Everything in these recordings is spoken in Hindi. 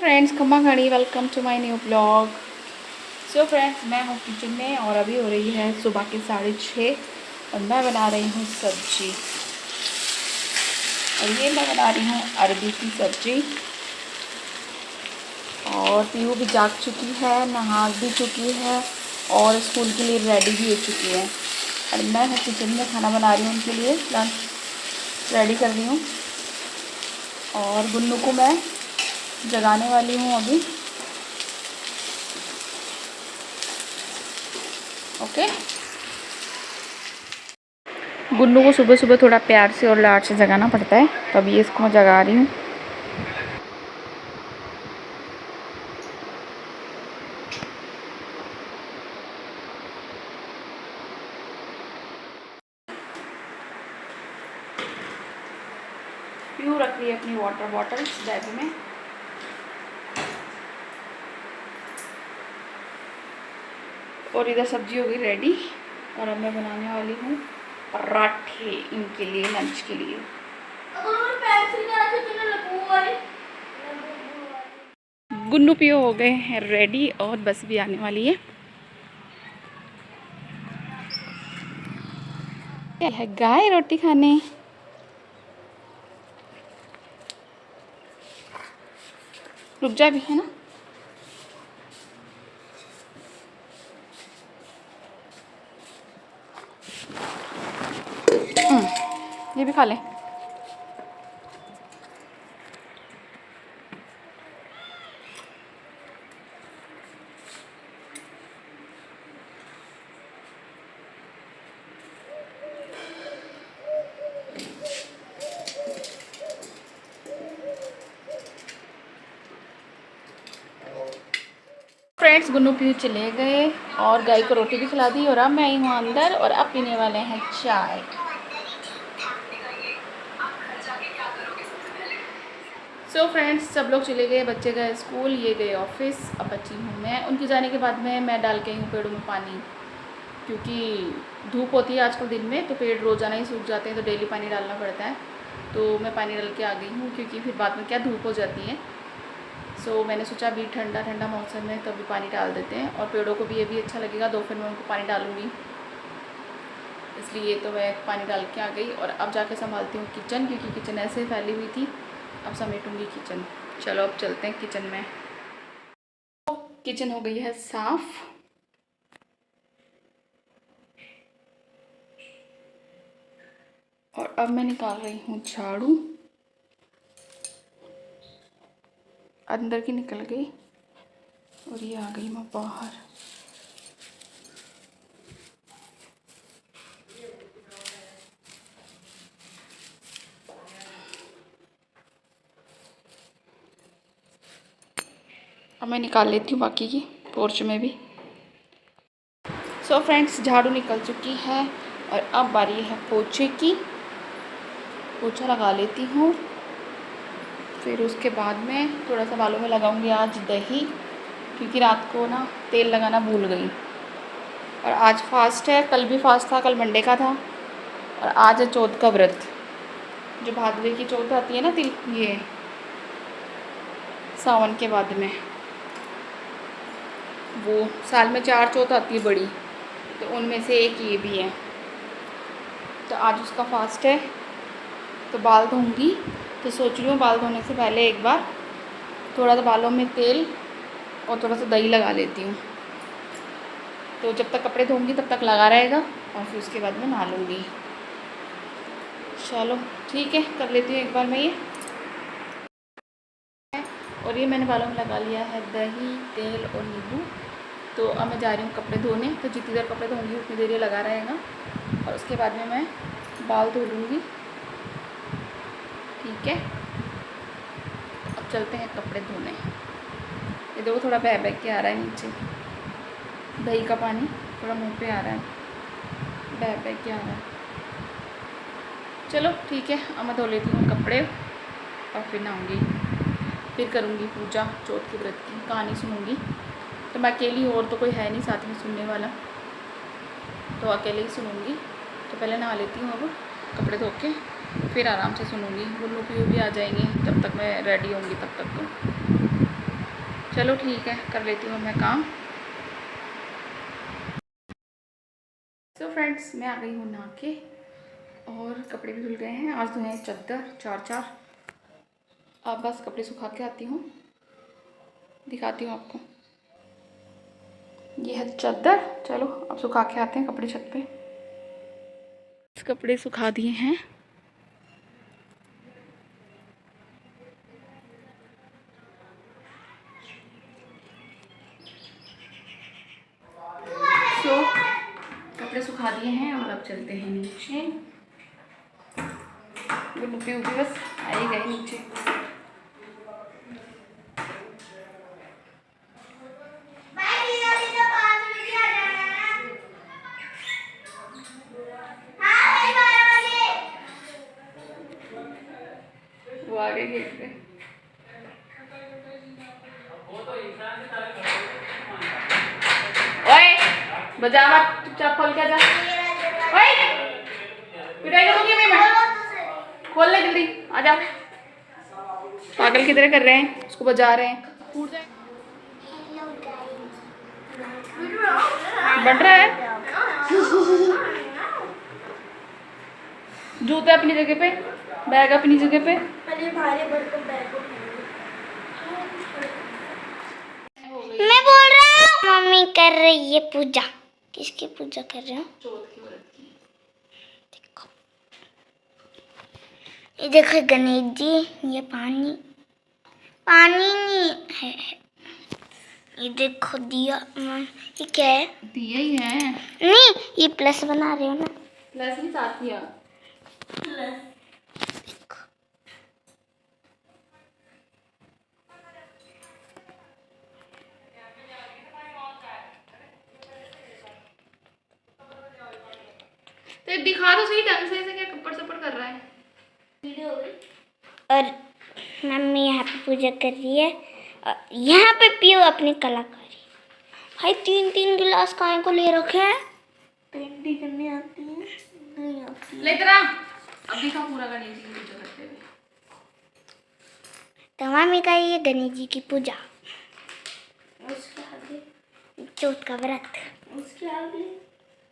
फ्रेंड्स, खम्मा घड़ी, welcome to my new blog. So friends, मैं हूँ किचन में और अभी हो रही है सुबह के 6:30 और मैं बना रही हूँ सब्जी। और ये मैं बना रही हूँ अरबी की सब्जी। और पीहू भी जाग चुकी है, नहा भी चुकी है और स्कूल के लिए रेडी भी हो चुकी है। और मैं हूँ किचन में खाना बना रही हूँ, उनके लिए लंच रेडी कर रही हूँ। और गुन्नू को मैं जगाने वाली हूँ अभी। ओके, गुन्नू को सुबह सुबह थोड़ा प्यार से और लाड से जगाना पड़ता है, तो अभी इसको मैं जगा रही हूँ। प्यू रख रही है अपनी वाटर बॉटल बैग में। और इधर सब्जी हो गई रेडी और अब मैं बनाने वाली हूँ पराठे इनके लिए, लंच के लिए। गुन्नू पियो हो गए हैं रेडी और बस भी आने वाली है। क्या है गाय रोटी खाने। रुक जा भी, है ना। ये भी खा ले। फ्रेंड्स, गुन्नू पीहू चले गए और गाय को रोटी भी खिला दी और अब मैं आई हूँ अंदर और अब पीने वाले हैं चाय। सो फ्रेंड्स, सब लोग चले गए, बच्चे गए स्कूल, ये गए ऑफिस, अब बची हूँ मैं। उनके जाने के बाद में मैं डाल के आई हूँ पेड़ों में पानी, क्योंकि धूप होती है आजकल दिन में, तो पेड़ रोज़ाना ही सूख जाते हैं, तो डेली पानी डालना पड़ता है। तो मैं पानी डाल के आ गई हूँ, क्योंकि फिर बाद में क्या धूप हो जाती है। सो मैंने सोचा अभी ठंडा ठंडा मौसम है तो अभी पानी डाल देते हैं, और पेड़ों को भी ये भी अच्छा लगेगा। दोपहर में उनको पानी डालूँगी, इसलिए तो मैं पानी डाल के आ गई। और अब जाके संभालती हूँ किचन, क्योंकि किचन ऐसे फैली हुई थी, अब समेटूँगी किचन। चलो अब चलते हैं किचन में। तो किचन हो गई है साफ़। और अब मैं निकाल रही हूँ झाड़ू। अंदर की निकल गई और ये आ गई मैं बाहर। अब मैं निकाल लेती हूँ बाकी की पोर्च में भी। सो फ्रेंड्स, झाड़ू निकल चुकी है और अब बारी है पोछे की। पोछा लगा लेती हूँ, फिर उसके बाद में थोड़ा सा बालों में लगाऊंगी आज दही, क्योंकि रात को ना तेल लगाना भूल गई। और आज फास्ट है, कल भी फास्ट था, कल मंडे का था, और आज है चौथ का व्रत। जो भादवे की चौथ आती है ना, तिल, ये सावन के बाद में, वो साल में 4 चौथ आती है बड़ी, तो उनमें से एक ये भी है। तो आज उसका फास्ट है, तो बाल धोऊंगी। तो सोच रही हूँ बाल धोने से पहले एक बार थोड़ा सा बालों में तेल और थोड़ा सा दही लगा लेती हूँ, तो जब तक कपड़े धोऊंगी तब तक लगा रहेगा, और फिर उसके बाद में नहा लूँगी। चलो ठीक है, कर लेती हूँ एक बार मैं ये। और ये मैंने बालों में लगा लिया है दही, तेल और नींबू। तो अब मैं जा रही हूँ कपड़े धोने। तो जितनी देर कपड़े धोऊंगी उतनी देर ये लगा रहेगा, और उसके बाद में मैं बाल धो लूँगी। ठीक है, अब चलते हैं कपड़े धोने। ये देखो थोड़ा बह बह के आ रहा है नीचे, दही का पानी थोड़ा मुंह पे आ रहा है, बह बह के आ रहा है। चलो ठीक है, अब मैं धो लेती हूँ कपड़े और फिर नहाऊंगी, फिर करूँगी पूजा चौथ के व्रत की, कहानी सुनूँगी। तो मैं अकेली, और तो कोई है नहीं साथ में सुनने वाला, तो अकेले ही सुनूँगी। तो पहले नहा लेती हूँ अब कपड़े धो के, फिर आराम से सुनूँगी। गुल्लू पीहू भी आ जाएंगे, जब तक मैं रेडी होंगी तब तक। तो चलो ठीक है, कर लेती हूँ मैं काम। तो फ्रेंड्स मैं आ गई हूँ नहा के, और कपड़े भी धुल गए हैं। आज धोए हैं चादर 4-4। अब बस कपड़े सुखा के आती हूँ, दिखाती हूँ आपको। ये है चादर। चलो अब सुखा के आते हैं कपड़े छत पे। कपड़े सुखा दिए हैं। कपड़े सुखा दिए हैं और अब चलते हैं नीचे। गुड्डू भी बस आ ही गए नीचे। वो आ गए गेट पे। ओए बजा मत, चुपचाप खोल के जा। ओए पिटाई करूंगी मैं। खोल ले जल्दी, आ जा। पागल की तरह कर रहे हैं, उसको बजा रहे हैं। बढ़ रहा है। जूते अपनी जगह पे, बैग अपनी जगह पे। मैं बोल रहा हूँ मम्मी कर रही है पूजा। किसकी पूजा कर रहे हो? चौथ की व्रत की। देखो, ये देखो गणेश जी, ये पानी नहीं है। ये देखो दिया। ये क्या है? दिया ही है। नहीं, ये प्लस बना रहे हो ना? प्लस भी साथ किया। तो दिखा तो सही ढंग से, ऐसे क्या कपड़ सपड़ कर रहा है। और मम्मी यहाँ पे पूजा कर रही है, और यहाँ पे पियो अपनी कलाकारी। भाई 3-3 गिलास काहे को ले रखे हैं? पेंटिंग करनी आती है? नहीं आती। ले तेरा अब दिखा पूरा गणेश जी की पूजा करते हुए। तो मम्मी का ये गणेश जी की पूजा। उसके आगे चौथ का व्रत। उसके आगे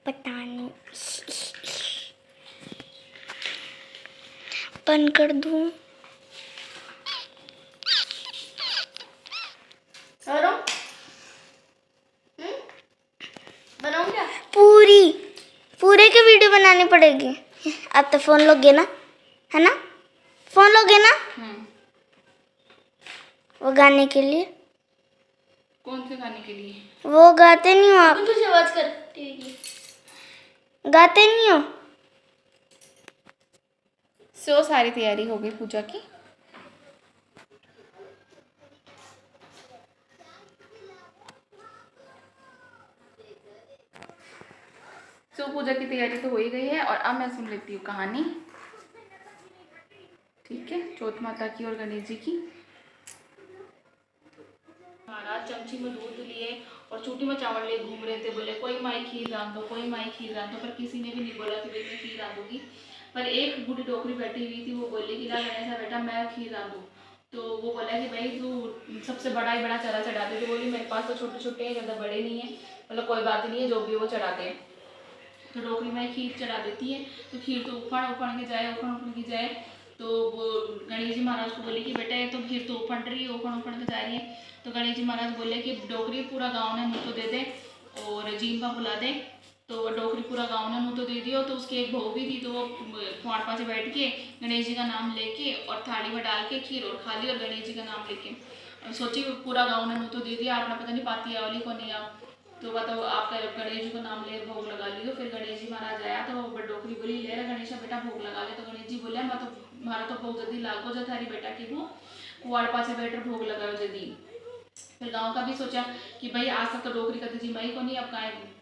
पता नहीं। बंद कर दूं? बनाऊं क्या? पूरे की वीडियो बनानी पड़ेगी। अब तो फोन लोगे ना, है ना? फोन लोगे ना वो गाने के लिए? कौन से गाने के लिए? वो गाते नहीं हो आप? तुझे आवाज करती है। गाते नहीं हो? सो सारी तैयारी हो गई पूजा की। सो पूजा की तैयारी तो हो ही गई है, और अब मैं सुन लेती हूँ कहानी। ठीक है, चौथ माता की और गणेश जी की। महाराज चमची में दूध लिए और चूटी में चावल लिए घूम रहे थे। बोले कोई माई खीर रांध दो, कोई माई खीर रांध दो, पर किसी ने भी नहीं बोला कि भाई मैं खीर रांधूंगी। पर एक बूढ़ी टोकरी बैठी हुई थी, वो बोली कि ला गणेशा बेटा मैं खीर रांधूं। तो वो बोला कि भाई तू सबसे बड़ा ही बड़ा चढ़ा चढ़ा दे। तो बोली मेरे पास तो छोटे छोटे हैं, ज़्यादा बड़े नहीं है। मतलब कोई बात नहीं है, जो भी वो चढ़ाते हैं। तो टोकरी में खीर चढ़ा देती है। तो खीर तो उफड़ के जाए, उफड़ के जाए। तो वो गणेश जी महाराज को बोले कि बेटा ये तो खीर तो उफड़ रही है, उफड़ के जा रही है। तो गणेश जी महाराज बोले कि डोकरी पूरा गाँव ने मुँह तो दे दे और जीम्बा बुला दे। तो डोकरी पूरा गाँव ने मुँह तो दे दिया। तो उसकी एक बहू भी थी, तो वो फाड़ पासे बैठ के गणेश जी का नाम लेके और थाली में डाल के खीर और खा ली, और गणेश जी का नाम लेके सोची पूरा गाँव ने मुँह तो दे दिया, आपने पता नहीं पाती आवली को नहीं आप। तो बताओ आप गणेश जी को नाम ले भोग लगा लियो। फिर गणेश जी महाराज आया तो डोकरी बोली ले रहा गणेशा बेटा भोग लगा ले। तो गणेश जी बोले मैं तो मारा तो भोग जल्दी लागो जो थारी बेटा की वो कुआड़ पासे बैठ भोग लगाओ जल्दी। फिर गाँव का भी सोचा कि भाई आज तक तो डोकरी करती जी माई को नहीं, अब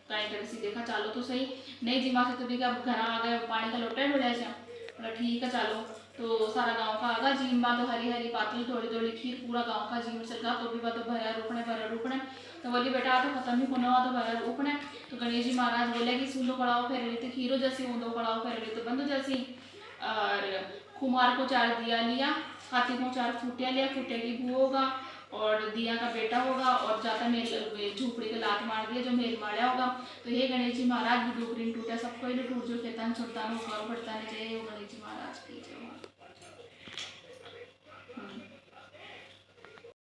काय कर सी देखा चालो तो सही। नहीं जी माँ से तो भी अब घर आ गए, पानी का लोटा हो जाए। बोला ठीक है चालो। तो सारा गांव का आगा जीम तो हरी हरी पातली थोड़ी थोड़ी खीर पूरा गांव का जीम चल तो भी तो भरा रुकने। तो बोली बेटा तो खत्म ही होने हुआ तो भरा रुकने। तो गणेश जी महाराज बोले कि सूंदो कड़ाओ फेर रही थी खीरो जैसी, ऊंदो कड़ाओ फेर रही तो बंदो जैसी। और कुमार को 4 दिया लिया, हाथी को 4 फूटिया लिया, फूटे की भू होगा। और दिया का बेटा होगा और जाता मेल झोपड़ी के लात मार दिया जो मेल मारा होगा। तो हे गणेश जी महाराज दुदूकरीन टूटा सबको ही टूट जो खेतन सुल्तान होगा बढ़ता नहीं चाहिए गणेश जी महाराज की जय।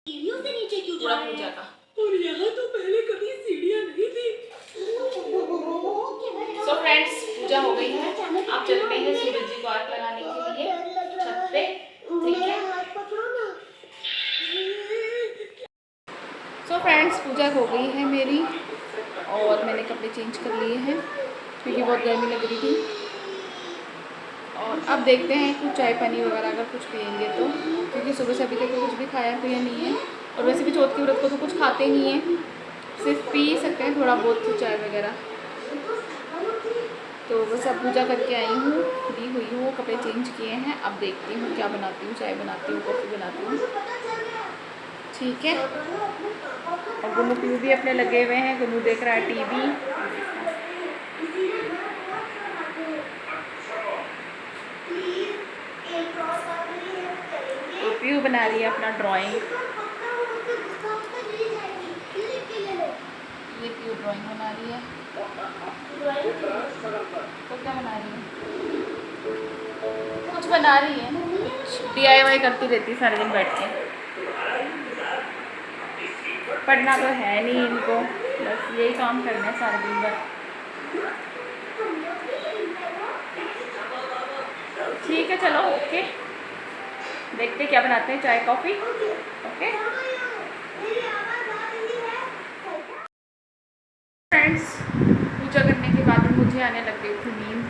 सीढ़ियों से नीचे क्यों पूरा जा रहे पूजा हैं? का। और यहाँ तो पहले कभी सीढ़ियाँ नहीं थी। सो फ्रेंड्स पूजा हो गई है, आप चलते हैं सूरज जी को आग लगाने के लिए छत पे, ठीक है। सो फ्रेंड्स पूजा हो गई है मेरी और मैंने कपड़े चेंज कर लिए हैं क्योंकि बहुत गर्मी लग रही थी। और अब देखते हैं कुछ चाय पानी वगैरह अगर कुछ पियेंगे तो, क्योंकि सुबह से अभी तक तो कुछ भी खाया पिया नहीं है। और वैसे भी चौथ की व्रत को तो कुछ खाते नहीं हैं, सिर्फ पी सकते हैं थोड़ा बहुत तो चाय वगैरह। तो बस अब पूजा करके आई हूँ, फ्री हुई हूँ, कपड़े चेंज किए हैं। अब देखती हूँ क्या बनाती हूँ, चाय बनाती हूँ, कॉफ़ी बनाती हूँ, ठीक है। और गुन्नू पीऊ भी अपने लगे हुए हैं, गुन्नू देख रहा है टीवी। तो पीऊ बना रही है अपना ड्राइंग, ये पीऊ ड्राइंग बना रही है। तो क्या बना रही है? कुछ बना रही है, DIY करती रहती है सारे दिन बैठ के। पढ़ना तो है नहीं इनको, बस यही काम करना है सारे दिन भर। ठीक है चलो ओके, देखते क्या बनाते हैं, चाय कॉफ़ी, ओके। फ्रेंड्स पूजा करने के बाद मुझे आने लग गई थी नींद,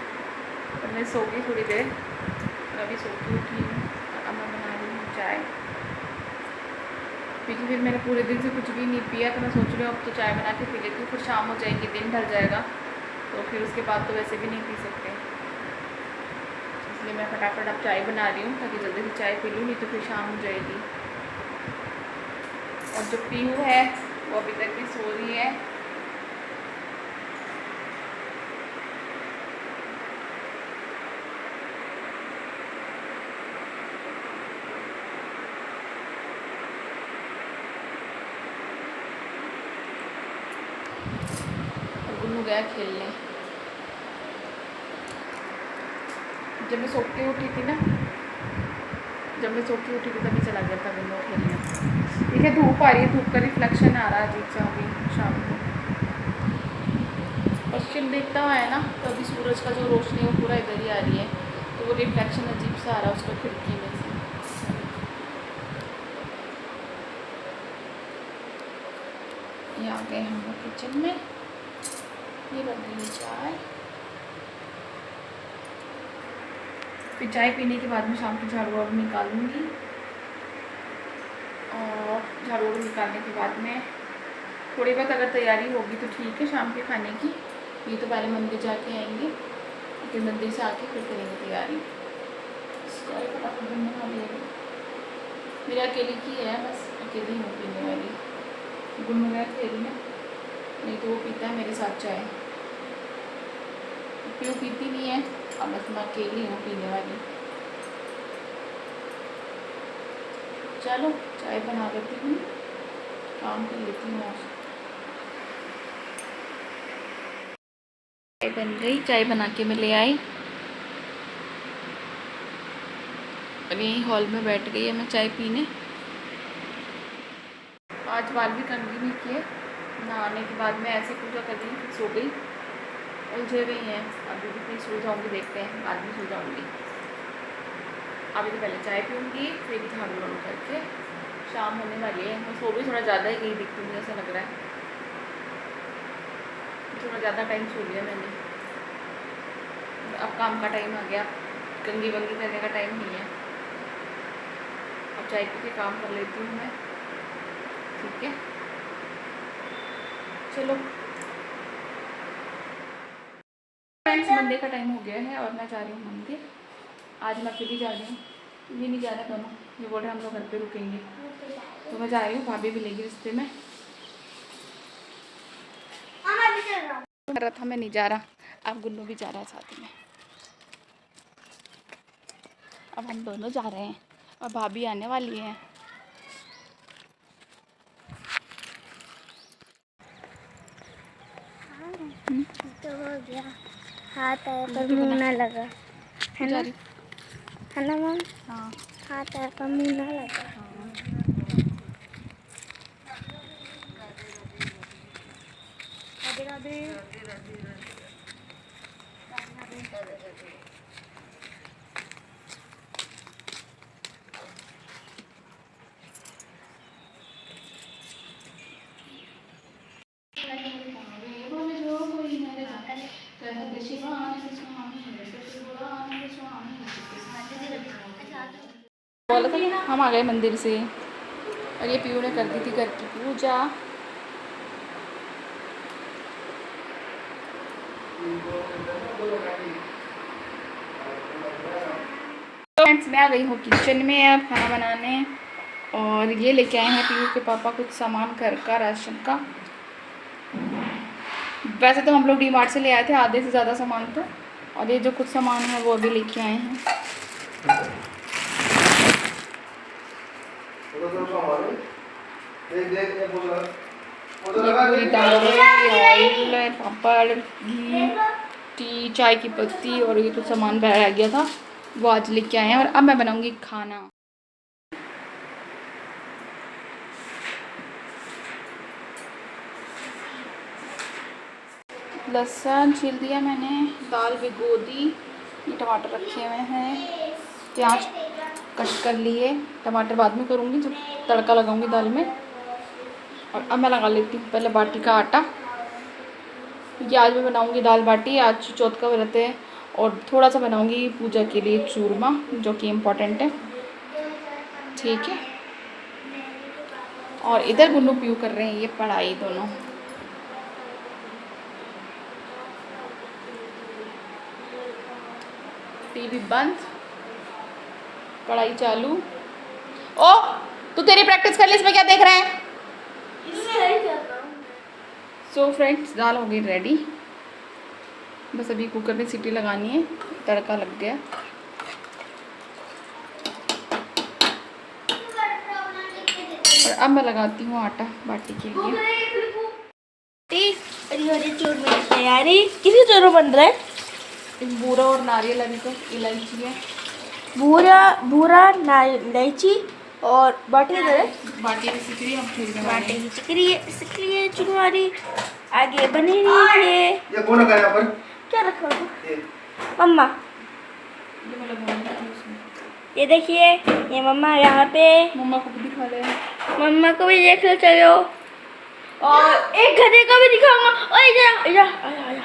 और मैं सो गई थोड़ी देर, और अभी सो के उठी हूँ। अब मैं बना रही हूँ चाय, क्योंकि फिर मैंने पूरे दिन से कुछ भी नहीं पिया, तो मैं सोच रही हूँ अब तो चाय बना के पी लेती हूँ, फिर शाम हो जाएगी, दिन ढल जाएगा, तो फिर उसके बाद तो वैसे भी नहीं पी सकते। इसलिए मैं फटाफट अब चाय बना रही हूँ ताकि जल्दी से चाय पी लूँ, नहीं तो फिर शाम हो जाएगी। और जो पीहू है वो अभी तक भी सो रही है। गुन्नू गया खेलने। जब मैं सो के उठी थी ना, तभी चला गया था गुन्नू खेलने। ठीक है, धूप आ रही है, धूप का रिफ्लेक्शन आ रहा है अजीब सा अभी शाम को। पश्चिम दिखता हुआ है ना, तो अभी सूरज का जो रोशनी है वो पूरा इधर ही आ रही है, तो वो रिफ्लेक्शन अजीब सा आ रहा है उसका खिड़की में से। ये आ गए हम लोग किचन में, ये बन रही है चाय। फिर चाय पीने के बाद में शाम की झाड़ू वाड़ू निकालूंगी, और झाड़ू वाड़ू निकालने के बाद में थोड़ी बहुत अगर तैयारी होगी तो ठीक है शाम के खाने की। ये तो पहले मंदिर जाके आएंगे, फिर मंदिर से आके फिर करेंगे तैयारी। चाय फटाफट बनने वाली है, मेरे अकेले की है, बस अकेली हूँ पीने वाली। गुन्नू गया खेलने, नहीं तो वो पीता है मेरे साथ चाय, क्यों पीती नहीं है, अब बस मैं अकेली हूँ पीने वाली। चलो चाय बना लेती हूँ, काम कर लेती हूँ। चाय बन गई, चाय बना के मैं ले आई, और यहीं हॉल में बैठ गई है मैं चाय पीने। आज बाल भी कंघी नहीं किए, नहाने के बाद में ऐसे पूजा कर दी, फिर सो गई, उलझे हुए हैं। अभी भी फिर सो जाऊँगी, देखते हैं बाद में सो जाऊँगी। अभी तो पहले चाय पीऊँगी, फिर झाड़ू वाड़ू करके शाम होने वाली है। मैं सो भी थोड़ा ज़्यादा ही गई दिखती हूँ, ऐसा लग रहा है थोड़ा ज़्यादा टाइम सो लिया मैंने। अब काम का टाइम आ गया, कंघी वंगी करने का टाइम नहीं है। अब चाय पी के काम कर लेती हूँ मैं, ठीक है। चलो फ्रेंड्स, मंदिर का टाइम हो गया है और मैं जा रही हूँ मंदिर। आज मैं अकेली जा रही हूँ, ये नहीं जा रहे दोनों, ये बोल रहे हम लोग घर पे रुकेंगे, तो मैं जा रही हूँ। भाभी मिलेगी रिश्ते में, कर रहा था मैं नहीं जा रहा, अब गुन्नू भी जा रहा है साथ में। अब हम दोनों जा रहे हैं और भाभी आने वाली है। तो हो गया, हाथ आया पर मुंह ना लगा, है ना? है ना मम? हाँ हाथ आया पर मुंह ना लगा। राधे राधे। बोला था ना, हम आ गए मंदिर से और ये पीयू ने कर दी थी घर की पूजा। तो फ्रेंड्स मैं आ गई हूँ किचन में अब खाना बनाने और ये लेके आए हैं पीयू के पापा कुछ सामान घर का राशन का। वैसे तो हम लोग डीमार्ट से ले आए थे आधे से ज़्यादा सामान तो, और ये जो कुछ सामान है वो अभी लेके आए हैं। ये पूरी दाल, ऑयल, पापड़, घी, टी, चाय की पत्ती और ये तो सामान रह गया था वो आज लेके आए हैं। और अब मैं बनाऊंगी खाना। लहसुन छील दिया मैंने, दाल भिगो दी, ये टमाटर रखे हुए हैं, प्याज कट कर लिए, टमाटर बाद में करूँगी जब तड़का लगाऊंगी दाल में। और अब मैं लगा लेती हूँ पहले बाटी का आटा। ये आज मैं बनाऊंगी दाल बाटी, आज चौथ का व्रत है और थोड़ा सा बनाऊंगी पूजा के लिए चूरमा जो कि इम्पोर्टेंट है, ठीक है। और इधर गुन्नू पीयू कर रहे हैं ये पढ़ाई दोनों। टीवी बंद, पढ़ाई चालू। ओ तू तेरी प्रैक्टिस कर ली, इसमें क्या देख रहा है? सो फ्रेंड्स दाल हो गई रेडी, बस अभी कुकर में सीटी लगानी है, तड़का लग गया। और अब मैं लगाती हूँ आटा बाटी के लिए। हरी चूरमा की तैयारी। किसी चूरमा बन रहा है? बूरा और नारियल अभी तो इलायची है। भूरा इलायची और बाटी इधर है। बाटी की सिकरी हम खरीदने वाले बाटी हैं। की सिकरी है चुनवारी आगे बनी रही है। ये कौन रखा है यहाँ पर? क्या रखा है? ये मम्मा, ये मैं लगाऊंगी उसमें। ये देखिए, ये मम्मा यहाँ पे। मम्मा को भी दिखा ले। मम्मा को भी देख लो चलो, और एक गधे का भी दिखाऊंगा। ओए इधर इधर आया आया।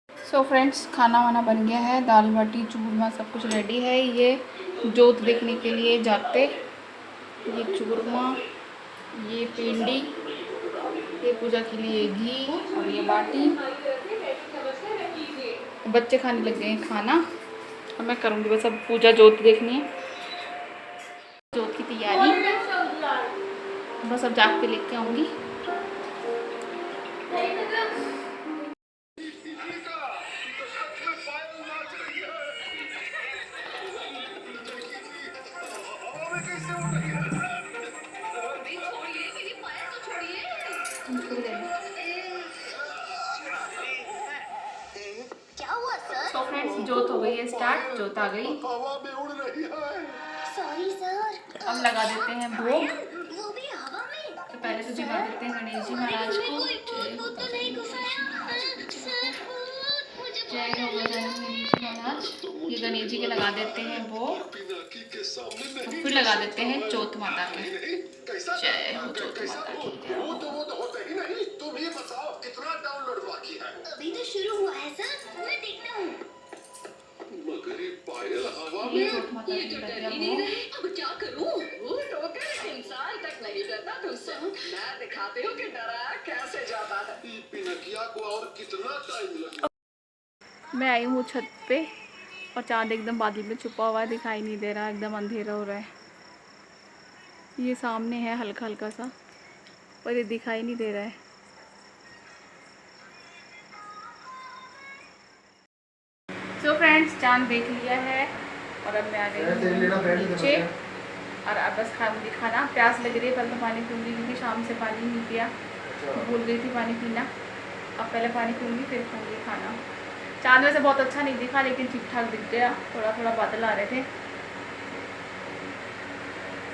सो फ्रेंड्स खाना वाना बन गया है, दाल बाटी चूरमा सब कुछ रेडी है। ये जोत देखने के लिए जाते, ये चूरमा, ये पिंडी, ये पूजा के लिए घी और ये बाटी। बच्चे खाने लग गए हैं खाना और मैं करूँगी बस अब पूजा जोत देखनी है, जोत की तैयारी बस अब जाके लेके आऊँगी। तो फ्रेंड्स जोत हो गई है स्टार्ट, जोत आ गई। हवा में उड़ रही है। Sorry sir. अब लगा देते हैं भोग। वो भी हवा में। तो पहले तो दिखा देते हैं गणेश जी महाराज को। जय हो गणेश जी महाराज। ये गणेश जी के लगा देते हैं भोग और फिर लगा देते हैं चौथ माता के। जय हो चौथ माता की जय हो। वो तो होता ही नहीं। तुम ये बताओ कितना डाउनलोड बाकी है? अभी तो शुरू हुआ है सर, मैं देखता हूँ। मगरी पायल हवा ये में। चौथ माता की लग गया भोग। अब क्या करूँ? वो टोकर इंसान तक नहीं डरता तुझसे। मैं दिखाती हूँ कि डरा कैसे जाता है। पिनकिया को और कितना टाइम लगेगा? मैं आई हूँ छत पे और चाँद एकदम बादल में छुपा हुआ है, दिखाई नहीं दे रहा, एकदम अंधेरा हो रहा है। ये सामने है हल्का हल्का सा, पर ये दिखाई नहीं दे रहा है। सो फ्रेंड्स चाँद देख लिया है और अब मैं आ गई हूँ नीचे और अब बस खाऊंगी खाना। प्यास लग रही है, पहले तो पानी पीऊँगी क्योंकि शाम से पानी नहीं पिया, भूल गई थी पानी पीना। अब पहले पानी पीऊँगी फिर खाऊंगी खाना। चांद वैसे बहुत अच्छा नहीं दिखा, लेकिन ठीक ठाक दिख गया। थोड़ा थोड़ा बादल आ रहे थे,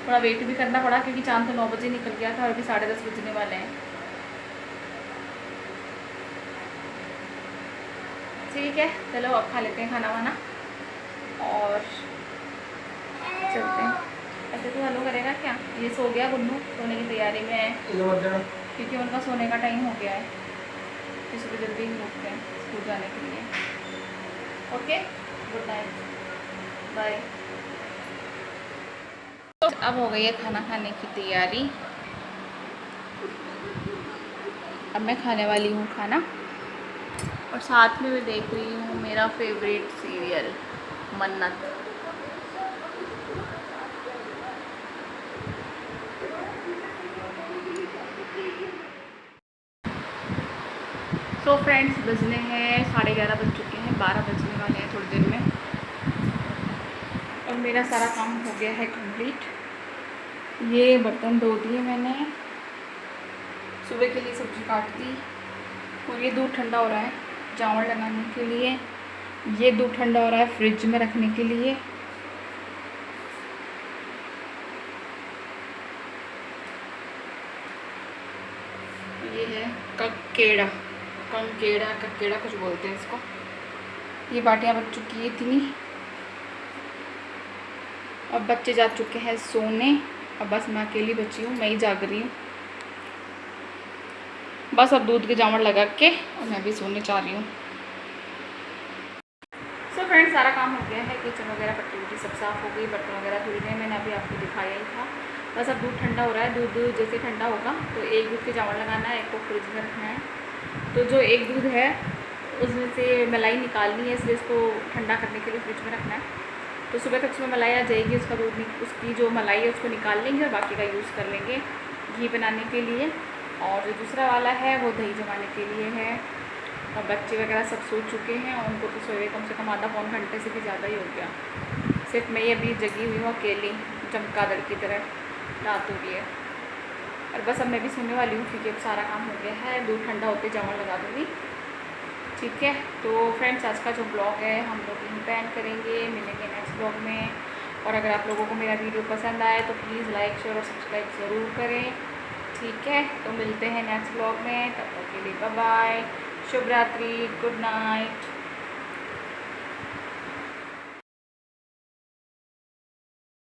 थोड़ा वेट भी करना पड़ा क्योंकि चांद तो 9 बजे निकल गया था और अभी 10:30 बजने वाले हैं। ठीक है, चलो अब खा लेते हैं खाना वाना और चलते हैं। ऐसे तो हेलो करेगा क्या? ये सो गया गुन्नू, सोने की तैयारी में है क्योंकि उनका सोने का टाइम हो गया है, फिर सुबह जल्दी ही उठते हैं स्कूल जाने के लिए। Okay, good night, bye. अब हो गई है खाना खाने की तैयारी। अब मैं खाने वाली हूँ खाना और साथ में मैं देख रही हूँ मेरा फेवरेट सीरियल मन्नत। तो फ्रेंड्स बजने हैं 11:30 बज चुके हैं, 12 बजने वाले हैं थोड़ी देर में और मेरा सारा काम हो गया है कंप्लीट। ये बर्तन धो दिए मैंने, सुबह के लिए सब्ज़ी काट दी और ये दूध ठंडा हो रहा है चावल लगाने के लिए। ये दूध ठंडा हो रहा है फ्रिज में रखने के लिए। ये है ककेड़ा, ककेड़ा कुछ बोलते हैं इसको। ये बाटियाँ बच चुकी है इतनी। अब बच्चे जा चुके हैं सोने, अब बस मैं अकेली बची हूँ, मैं ही जाग रही हूँ। बस अब दूध के जामड़ लगा के और मैं भी सोने जा रही हूँ। सो फ्रेंड्स सारा काम हो गया है, किचन वगैरह पट्टी वट्टी सब साफ़ हो गई, बर्तन वगैरह धुल गए, मैंने अभी आपको दिखाया ही था। बस अब दूध ठंडा हो रहा है, दूध जैसे ठंडा होगा तो एक दूध के जामड़ लगाना है, एक को फ्रिज में रखना है। तो जो एक दूध है उसमें से मलाई निकालनी है, इसलिए इसको ठंडा करने के लिए फ्रिज में रखना है। तो सुबह तक उसमें मलाई आ जाएगी, उसका दूध उसकी जो मलाई है उसको निकाल लेंगे और बाकी का यूज़ कर लेंगे घी बनाने के लिए। और जो दूसरा वाला है वो दही जमाने के लिए है। और बच्चे वगैरह सब सो चुके हैं और उनको तो सोए कम से कम आधा पौन घंटे से भी ज़्यादा ही हो गया। सिर्फ मैं ही अभी जगी हुई हूँ अकेली, चमगादड़ की तरह, रात हो गई है। और बस अब मैं भी सोने वाली हूँ क्योंकि अब सारा काम हो गया है, दूध ठंडा होते जामड़ लगा दूँगी। ठीक है, तो फ्रेंड्स आज का जो ब्लॉग है हम लोग यहीं पे एंड करेंगे, मिलेंगे नेक्स्ट ब्लॉग में। और अगर आप लोगों को मेरा वीडियो पसंद आए तो प्लीज़ लाइक शेयर और सब्सक्राइब ज़रूर करें। ठीक है, तो मिलते हैं नेक्स्ट ब्लॉग में, तब तक के लिए बाय बाय, शुभ रात्रि, गुड नाइट।